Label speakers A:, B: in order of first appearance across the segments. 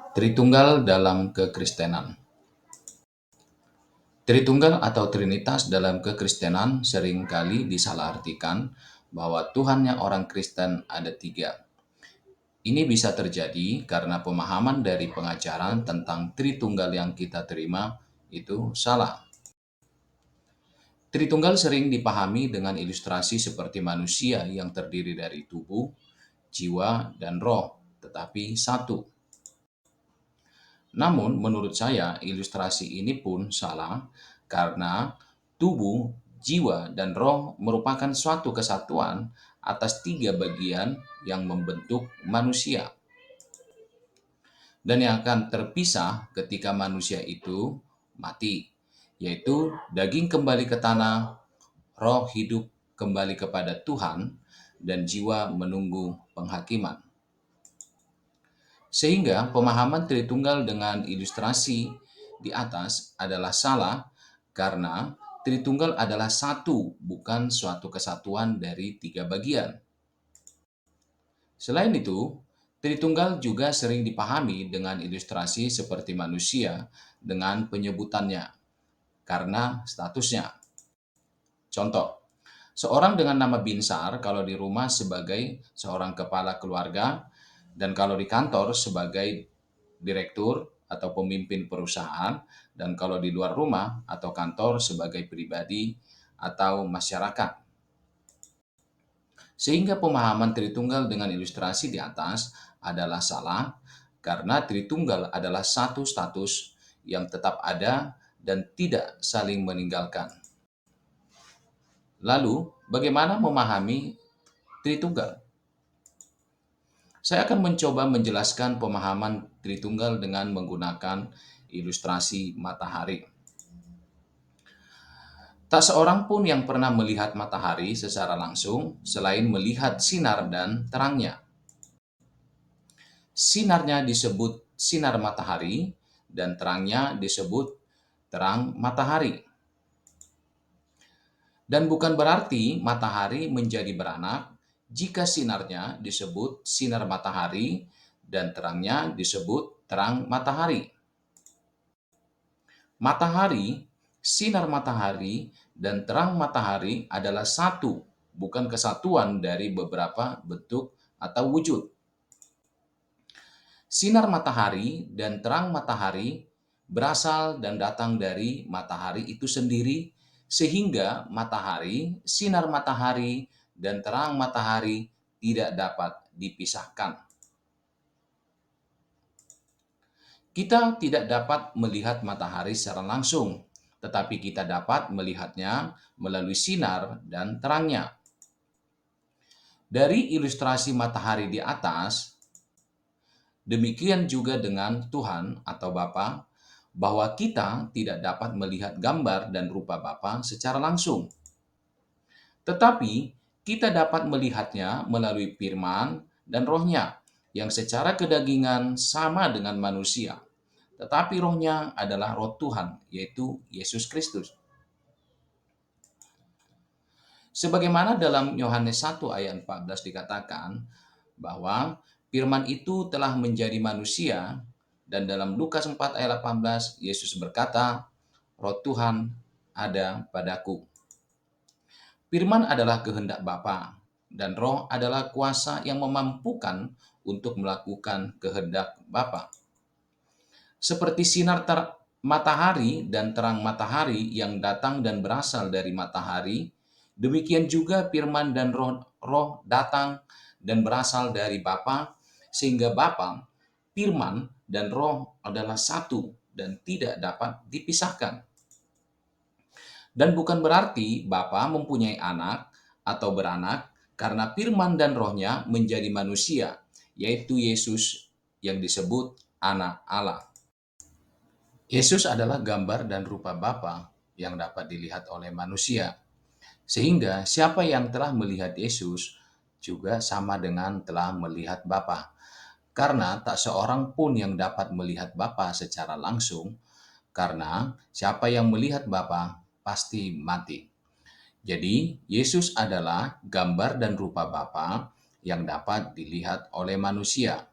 A: Tritunggal dalam kekristenan. Tritunggal atau Trinitas dalam kekristenan seringkali disalahartikan bahwa Tuhannya orang Kristen ada tiga. Ini bisa terjadi karena pemahaman dari pengajaran tentang Tritunggal yang kita terima itu salah. Tritunggal sering dipahami dengan ilustrasi seperti manusia yang terdiri dari tubuh, jiwa, dan roh, tetapi satu. Namun, menurut saya, ilustrasi ini pun salah karena tubuh, jiwa, dan roh merupakan suatu kesatuan atas tiga bagian yang membentuk manusia dan yang akan terpisah ketika manusia itu mati, yaitu daging kembali ke tanah, roh hidup kembali kepada Tuhan, dan jiwa menunggu penghakiman. Sehingga pemahaman Tritunggal dengan ilustrasi di atas adalah salah karena Tritunggal adalah satu, bukan suatu kesatuan dari tiga bagian. Selain itu, Tritunggal juga sering dipahami dengan ilustrasi seperti manusia dengan penyebutannya karena statusnya. Contoh, seorang dengan nama Binsar kalau di rumah sebagai seorang kepala keluarga dan kalau di kantor sebagai direktur atau pemimpin perusahaan, dan kalau di luar rumah atau kantor sebagai pribadi atau masyarakat. Sehingga pemahaman Tritunggal dengan ilustrasi di atas adalah salah karena Tritunggal adalah satu status yang tetap ada dan tidak saling meninggalkan. Lalu, bagaimana memahami Tritunggal? Saya akan mencoba menjelaskan pemahaman Tritunggal dengan menggunakan ilustrasi matahari. Tak seorang pun yang pernah melihat matahari secara langsung selain melihat sinar dan terangnya. Sinarnya disebut sinar matahari dan terangnya disebut terang matahari. Dan bukan berarti matahari menjadi beranak jika sinarnya disebut sinar matahari dan terangnya disebut terang matahari. Matahari, sinar matahari, dan terang matahari adalah satu, bukan kesatuan dari beberapa bentuk atau wujud. Sinar matahari dan terang matahari berasal dan datang dari matahari itu sendiri, sehingga matahari, sinar matahari, dan terang matahari tidak dapat dipisahkan. Kita tidak dapat melihat matahari secara langsung, tetapi kita dapat melihatnya melalui sinar dan terangnya. Dari ilustrasi matahari di atas, demikian juga dengan Tuhan atau Bapa, bahwa kita tidak dapat melihat gambar dan rupa Bapa secara langsung. Tetapi kita dapat melihatnya melalui firman dan rohnya, yang secara kedagingan sama dengan manusia. Tetapi rohnya adalah roh Tuhan, yaitu Yesus Kristus. Sebagaimana dalam Yohanes 1 ayat 14 dikatakan bahwa firman itu telah menjadi manusia, dan dalam Lukas 4 ayat 18 Yesus berkata, roh Tuhan ada padaku. Firman adalah kehendak Bapa, dan roh adalah kuasa yang memampukan untuk melakukan kehendak Bapa. Seperti sinar matahari dan terang matahari yang datang dan berasal dari matahari, demikian juga firman dan roh datang dan berasal dari Bapa, sehingga Bapa, firman, dan roh adalah satu dan tidak dapat dipisahkan. Dan bukan berarti Bapa mempunyai anak atau beranak karena firman dan rohnya menjadi manusia, yaitu Yesus yang disebut anak Allah. Yesus adalah gambar dan rupa Bapa yang dapat dilihat oleh manusia. Sehingga siapa yang telah melihat Yesus juga sama dengan telah melihat Bapa. Karena tak seorang pun yang dapat melihat Bapa secara langsung, karena siapa yang melihat Bapa pasti mati. Jadi, Yesus adalah gambar dan rupa Bapa yang dapat dilihat oleh manusia.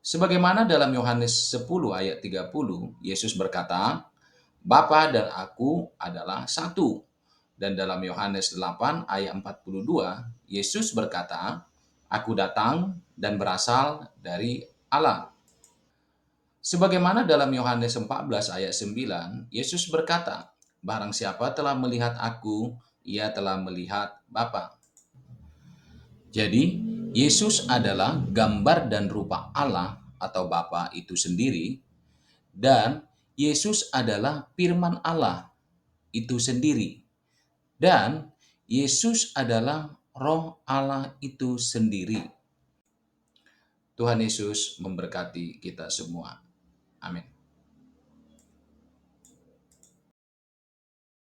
A: Sebagaimana dalam Yohanes 10 ayat 30, Yesus berkata, Bapa dan aku adalah satu. Dan dalam Yohanes 8 ayat 42, Yesus berkata, Aku datang dan berasal dari Allah. Sebagaimana dalam Yohanes 14 ayat 9, Yesus berkata, Barang siapa telah melihat aku, ia telah melihat Bapa. Jadi, Yesus adalah gambar dan rupa Allah atau Bapa itu sendiri, dan Yesus adalah firman Allah itu sendiri, dan Yesus adalah Roh Allah itu sendiri. Tuhan Yesus memberkati kita semua. Amin.